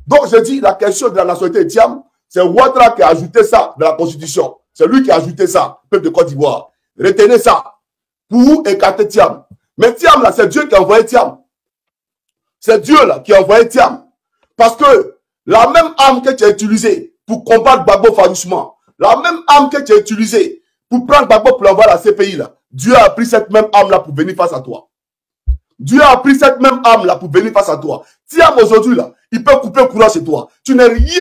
Donc, je dis, la question de la nationalité de Thiam, c'est Ouattara qui a ajouté ça dans la Constitution. C'est lui qui a ajouté ça, peuple de Côte d'Ivoire. Retenez ça. Pour écarter Thiam. Mais Thiam, là, c'est Dieu qui a envoyé Thiam. C'est Dieu, là, qui a envoyé Thiam. Parce que la même arme que tu as utilisée pour combattre Gbagbo farouchement, la même arme que tu as utilisée pour prendre Gbagbo pour l'envoyer à la CPI, là, Dieu a pris cette même arme-là pour venir face à toi. Dieu a pris cette même arme-là pour venir face à toi. Thiam, aujourd'hui, là, il peut couper le courant chez toi. Tu n'es rien.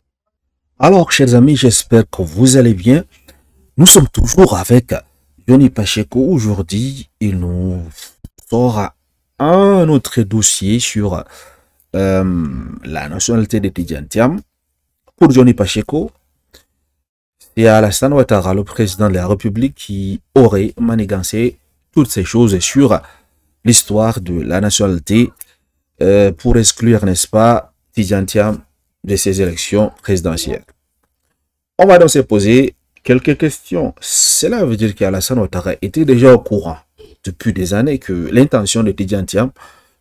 Alors, chers amis, j'espère que vous allez bien. Nous sommes toujours avec Johnny Pacheco. Aujourd'hui, il nous sort un autre dossier sur la nationalité de Tidjane Thiam. Pour Johnny Pacheco, c'est Alassane Ouattara, le président de la République, qui aurait manigancé toutes ces choses sur l'histoire de la nationalité pour exclure, n'est-ce pas, Tidjane Thiam de ces élections présidentielles. On va donc se poser quelques questions. Cela veut dire qu'Alassane Ouattara était déjà au courant depuis des années que l'intention de Tidjane Thiam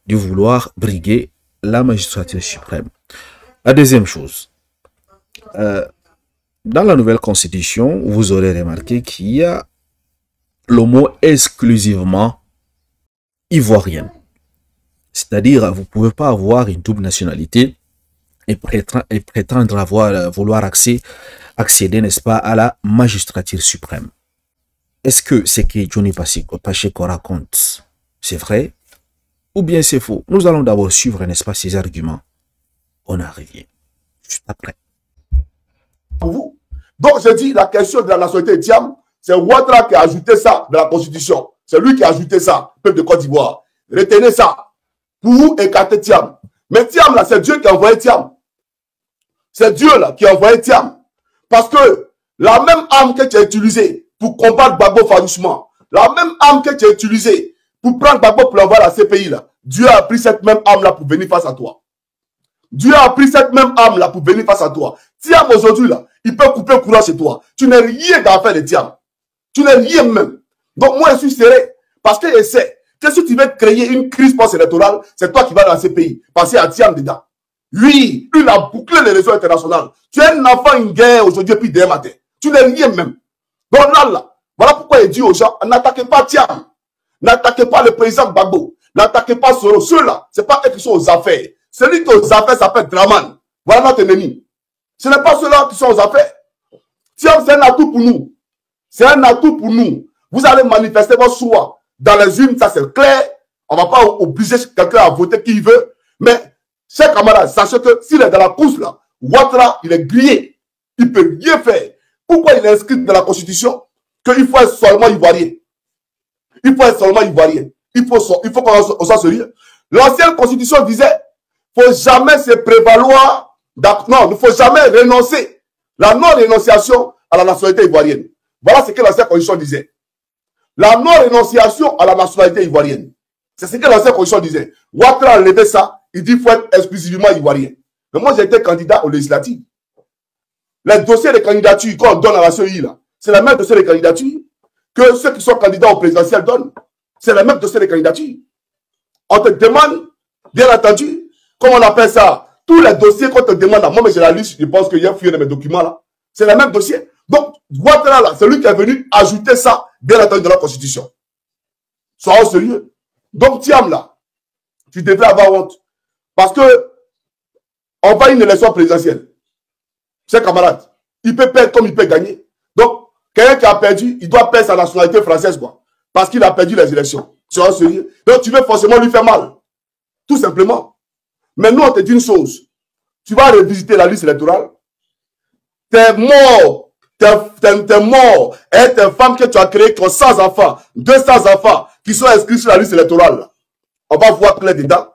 de vouloir briguer la magistrature suprême. La deuxième chose, dans la nouvelle constitution, vous aurez remarqué qu'il y a le mot exclusivement ivoirienne. C'est-à-dire, vous ne pouvez pas avoir une double nationalité et prétendre vouloir accéder, n'est-ce pas, à la magistrature suprême. Est-ce que ce que Johnny Pacheco raconte, c'est vrai ou bien c'est faux? Nous allons d'abord suivre, n'est-ce pas, ces arguments. On en revient juste après. Pour vous. Donc, je dis, la question de la nationalité de Thiam, c'est Ouattara qui a ajouté ça dans la Constitution. C'est lui qui a ajouté ça, peuple de Côte d'Ivoire. Retenez ça. Pour écarter Thiam. Mais Thiam, là, c'est Dieu qui a envoyé Thiam. C'est Dieu, là, qui a envoyé Thiam. Parce que la même arme que tu as utilisée pour combattre Gbagbo farouchement, la même arme que tu as utilisée pour prendre Gbagbo pour l'envoyer à la CPI, là, Dieu a pris cette même arme-là pour venir face à toi. Dieu a pris cette même arme-là pour venir face à toi. Thiam, aujourd'hui, là, il peut couper le courant chez toi. Tu n'es rien dans l'affaire de Thiam. Tu n'es rien même. Donc, moi, je suis serré. Parce que je sais que si tu veux créer une crise post-électorale, c'est toi qui vas dans ces pays. Passer à Thiam dedans. Oui, il a bouclé les réseaux internationaux. Tu es un enfant en guerre aujourd'hui depuis demain matin. Tu n'es rien même. Donc là, voilà pourquoi il dit aux gens, n'attaquez pas Thiam. N'attaquez pas le président Gbagbo. N'attaquez pas Soro. Ceux-là, ce n'est pas eux qui sont aux affaires. Celui qui est aux affaires s'appelle Draman. Voilà notre ennemi. Ce n'est pas ceux-là qui sont aux affaires. Thiam, c'est un atout pour nous. C'est un atout pour nous. Vous allez manifester votre choix dans les urnes, ça c'est clair. On ne va pas obliger quelqu'un à voter qui veut. Mais, chers camarades, sachez que s'il est dans la course là, Ouattara, il est grillé. Il ne peut rien faire. Pourquoi il est inscrit dans la Constitution qu'il faut être seulement ivoirien? Il faut être seulement ivoirien. Il faut qu'on soit sérieux. L'ancienne Constitution disait, il ne faut jamais se prévaloir, non, il ne faut jamais renoncer. La non-rénonciation à la nationalité ivoirienne. Voilà ce que l'ancienne Constitution disait. La non-rénonciation à la nationalité ivoirienne. C'est ce que l'ancienne Constitution disait. Ouattara a levé ça, il dit qu'il faut être exclusivement ivoirien. Mais moi, j'ai été candidat aux législatives. Les dossiers de candidature qu'on donne à la CEI, là, c'est le même dossier de candidature que ceux qui sont candidats au présidentiel donnent. C'est le même dossier de candidature. On te demande, bien entendu, comment on appelle ça, tous les dossiers qu'on te demande, moi, mais j'ai la liste, je pense qu'il y a fouillé dans mes documents là. C'est le même dossier. Donc, Ouattara là, c'est lui qui est venu ajouter ça, bien entendu, dans la Constitution. Soyons sérieux. Donc, Thiam là, tu devrais avoir honte. Parce que, on va à une élection présidentielle. Ses camarades, il peut perdre comme il peut gagner. Donc, quelqu'un qui a perdu, il doit perdre sa nationalité française, quoi. Parce qu'il a perdu les élections. Soyons sérieux. Donc, tu veux forcément lui faire mal. Tout simplement. Mais nous, on te dit une chose. Tu vas revisiter la liste électorale. T'es mort. T'es mort. Et tes femmes que tu as créées qui ont 100 enfants, 200 enfants, qui sont inscrits sur la liste électorale. On va voir clair dedans.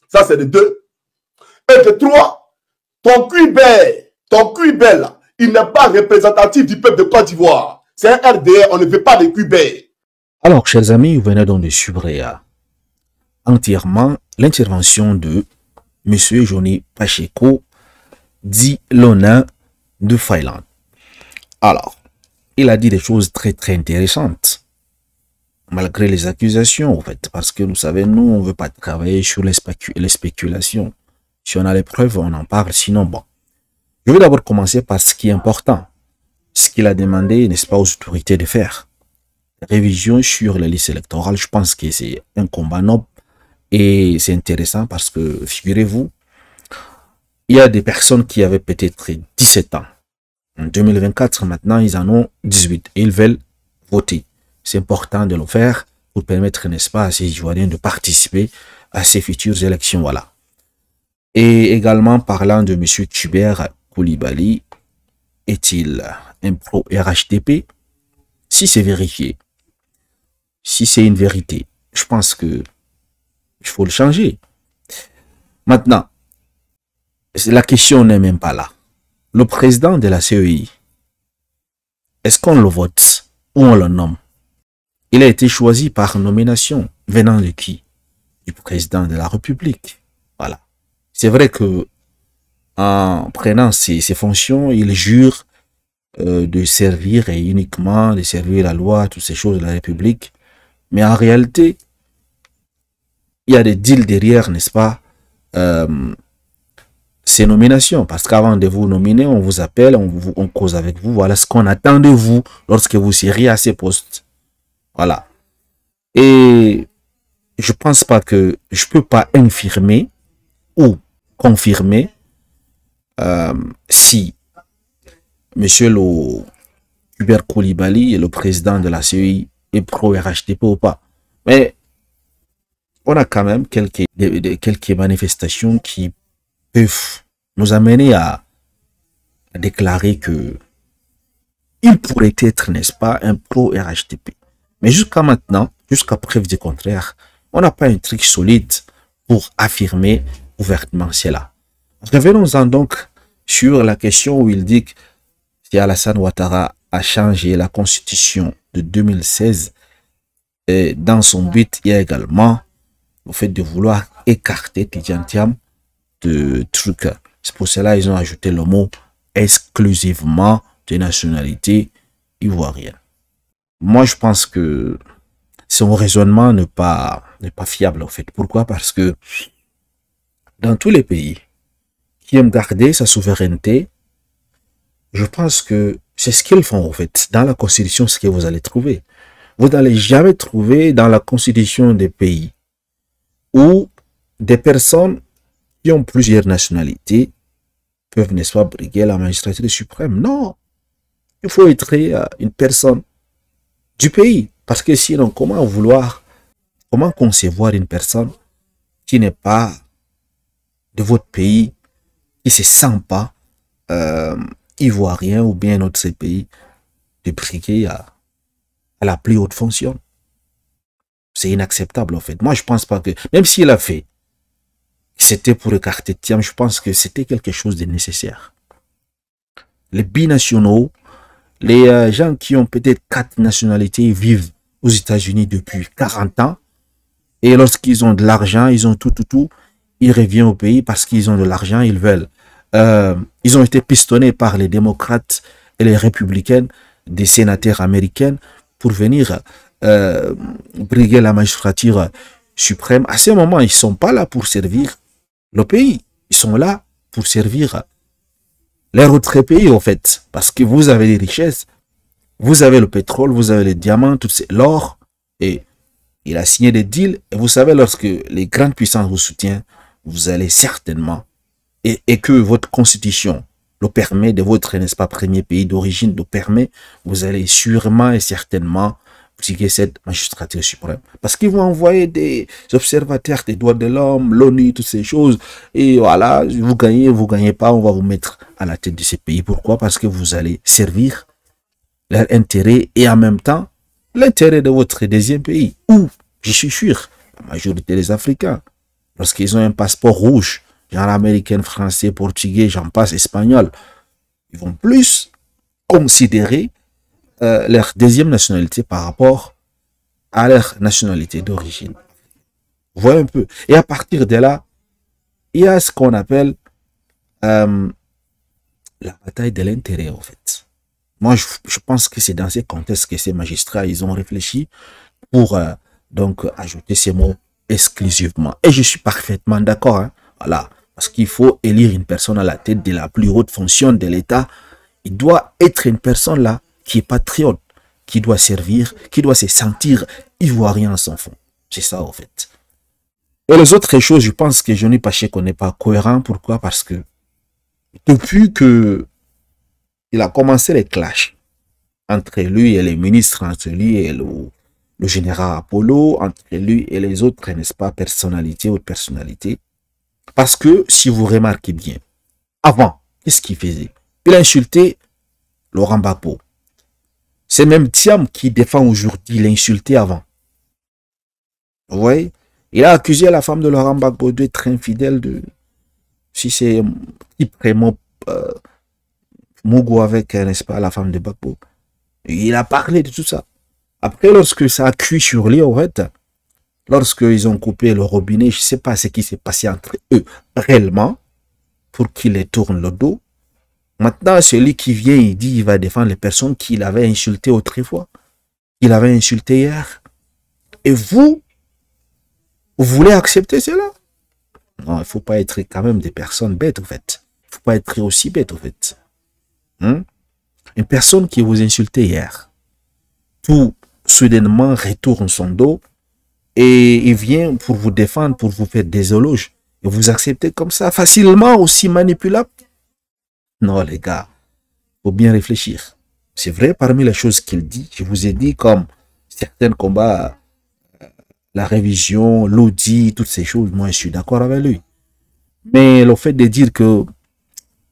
Ça, c'est de 2. Et de 3, ton QIB là, il n'est pas représentatif du peuple de Côte d'Ivoire. C'est un RDR, on ne veut pas de QIB. Alors, chers amis, vous venez donc de suivre entièrement l'intervention de M. Johnny Pacheco, dit l'honneur de Finlande. Alors, il a dit des choses très intéressantes, malgré les accusations, en fait, parce que vous savez, nous, on ne veut pas travailler sur les spéculations, Si on a les preuves, on en parle. Sinon, bon. Je vais d'abord commencer par ce qui est important. Ce qu'il a demandé, n'est-ce pas, aux autorités de faire. Révision sur les listes électorales, je pense que c'est un combat noble et c'est intéressant parce que, figurez-vous, il y a des personnes qui avaient peut-être 17 ans. En 2024, maintenant, ils en ont 18 et ils veulent voter. C'est important de le faire pour permettre, n'est-ce pas, à ces Ivoiriens de participer à ces futures élections, voilà. Et également, parlant de M. Tchubert Koulibaly, est-il un pro-RHDP? Si c'est vérifié, si c'est une vérité, je pense que il faut le changer. Maintenant, la question n'est même pas là. Le président de la CEI, est-ce qu'on le vote ou on le nomme? Il a été choisi par nomination. Venant de qui? Du président de la République. Voilà. C'est vrai que en prenant ses fonctions, il jure de servir et uniquement de servir la loi, toutes ces choses de la République. Mais en réalité, il y a des deals derrière, n'est-ce pas, ces nominations. Parce qu'avant de vous nominer, on vous appelle, on cause avec vous. Voilà ce qu'on attend de vous lorsque vous seriez à ces postes. Voilà. Et je pense pas que je peux pas infirmer ou confirmer si Monsieur le Hubert Koulibaly, le président de la CEI, est pro-RHDP ou pas. Mais on a quand même quelques manifestations qui peuvent nous amener à déclarer que il pourrait être, n'est-ce pas, un pro-RHDP. Mais jusqu'à maintenant, jusqu'à preuve du contraire, on n'a pas un truc solide pour affirmer ouvertement cela. Revenons-en donc sur la question où il dit que si Alassane Ouattara a changé la constitution de 2016, et dans son but, il y a également le fait de vouloir écarter Tidjane Thiam de trucs. C'est pour cela qu'ils ont ajouté le mot exclusivement de nationalité ivoirienne. Moi, je pense que son raisonnement n'est pas fiable, en fait. Pourquoi? Parce que dans tous les pays qui aiment garder sa souveraineté, je pense que c'est ce qu'ils font, en fait. Dans la Constitution, ce que vous allez trouver. Vous n'allez jamais trouver dans la Constitution des pays où des personnes qui ont plusieurs nationalités peuvent, n'est-ce pas, briguer la magistrature suprême. Non. Il faut être une personne du pays. Parce que sinon, comment concevoir une personne qui n'est pas de votre pays, qui ne se sent pas ivoirien ou bien autre pays, de briguer à la plus haute fonction? C'est inacceptable, en fait. Moi, je pense pas que, même s'il a fait, c'était pour écarter Thiam, je pense que c'était quelque chose de nécessaire. Les binationaux, les gens qui ont peut-être 4 nationalités vivent aux États-Unis depuis 40 ans. Et lorsqu'ils ont de l'argent, ils ont tout, ils reviennent au pays parce qu'ils ont de l'argent, ils veulent. Ils ont été pistonnés par les démocrates et les républicains, des sénateurs américains, pour venir briguer la magistrature suprême. À ce moment, ils ne sont pas là pour servir le pays. Ils sont là pour servir les autres pays, en fait. Parce que vous avez des richesses, vous avez le pétrole, vous avez les diamants, l'or, et il a signé des deals. Et vous savez, lorsque les grandes puissances vous soutiennent, vous allez certainement, et que votre constitution le permet, de votre, n'est-ce pas, premier pays d'origine le permet, vous allez sûrement et certainement briguer cette magistrature suprême. Parce qu'ils vont envoyer des observateurs des droits de l'homme, l'ONU, toutes ces choses. Et voilà, vous gagnez pas, on va vous mettre à la tête de ces pays. Pourquoi? Parce que vous allez servir leur intérêt et en même temps, l'intérêt de votre deuxième pays. Où, je suis sûr, la majorité des Africains, lorsqu'ils ont un passeport rouge, genre américain, français, portugais, j'en passe, espagnol, ils vont plus considérer leur deuxième nationalité par rapport à leur nationalité d'origine. Vous voyez un peu. Et à partir de là, il y a ce qu'on appelle la bataille de l'intérêt, en fait. Moi, je pense que c'est dans ces contextes que ces magistrats, ils ont réfléchi pour donc ajouter ces mots exclusivement. Et je suis parfaitement d'accord. Hein, voilà. Parce qu'il faut élire une personne à la tête de la plus haute fonction de l'État. Il doit être une personne là qui est patriote, qui doit servir, qui doit se sentir ivoirien en son fond. C'est ça, en fait. Et les autres choses, je pense que Johnny Pacheco n'est pas cohérent. Pourquoi? Parce que depuis que il a commencé les clashs entre lui et les ministres, entre lui et le général Apollo, entre lui et les autres, n'est-ce pas, personnalités, autres personnalités. Parce que, si vous remarquez bien, avant, qu'est-ce qu'il faisait? Il a insulté Laurent Gbagbo. C'est même Thiam qui défend aujourd'hui l'insulté avant. Vous voyez? Il a accusé la femme de Laurent Gbagbo d'être infidèle, si c'est vraiment Mougou avec, n'est-ce pas, la femme de Gbagbo. Il a parlé de tout ça. Après, lorsque ça a cuit sur lui, en fait, lorsqu'ils ont coupé le robinet, je ne sais pas ce qui s'est passé entre eux réellement pour qu'il les tourne le dos. Maintenant, celui qui vient, il dit qu'il va défendre les personnes qu'il avait insultées autrefois, qu'il avait insultées hier. Et vous voulez accepter cela? Non, il ne faut pas être quand même des personnes bêtes, en fait. Il ne faut pas être aussi bête, en fait. Une personne qui vous insultait hier, tout soudainement retourne son dos et il vient pour vous défendre, pour vous faire des éloges. Et vous acceptez comme ça, facilement, aussi manipulable? Non, les gars, il faut bien réfléchir. C'est vrai, parmi les choses qu'il dit, je vous ai dit comme certains combats, la révision, l'audit, toutes ces choses, moi je suis d'accord avec lui. Mais le fait de dire que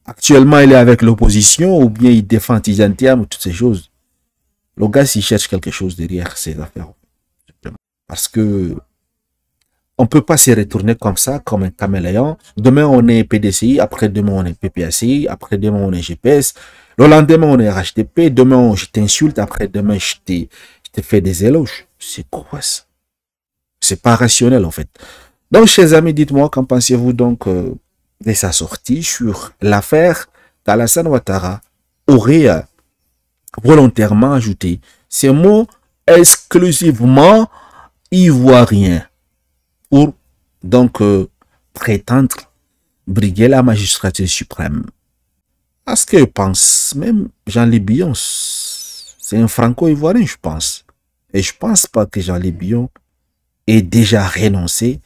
actuellement il est avec l'opposition ou bien il défend Tidjane Thiam ou toutes ces choses, le gars s'il cherche quelque chose derrière ces affaires. Parce que on ne peut pas se retourner comme ça, comme un caméléon. Demain, on est PDCI, après-demain, on est PPACI, après-demain, on est GPS. Le lendemain, on est RHTP. Demain, je t'insulte, après-demain, je te fais des éloges. C'est quoi ça? C'est pas rationnel, en fait. Donc, chers amis, dites-moi, qu'en pensez-vous donc de sa sortie sur l'affaire qu'Alassane Ouattara aurait volontairement ajouté ces mots exclusivement ivoiriens pour donc prétendre briguer la magistrature suprême. À ce que je pense, même Jean-Louis Billon, c'est un franco-ivoirien, je pense. Et je pense pas que Jean-Louis Billon ait déjà renoncé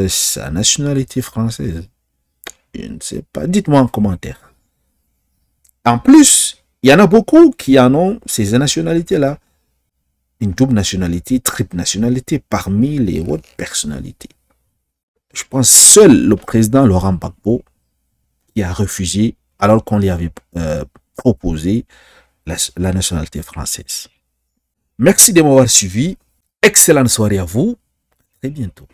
sa nationalité française. Je ne sais pas. Dites-moi en commentaire. En plus, il y en a beaucoup qui en ont ces nationalités-là. Une double nationalité, triple nationalité parmi les autres personnalités. Je pense seul le président Laurent Gbagbo qui a refusé alors qu'on lui avait proposé la nationalité française. Merci de m'avoir suivi. Excellente soirée à vous. À très bientôt.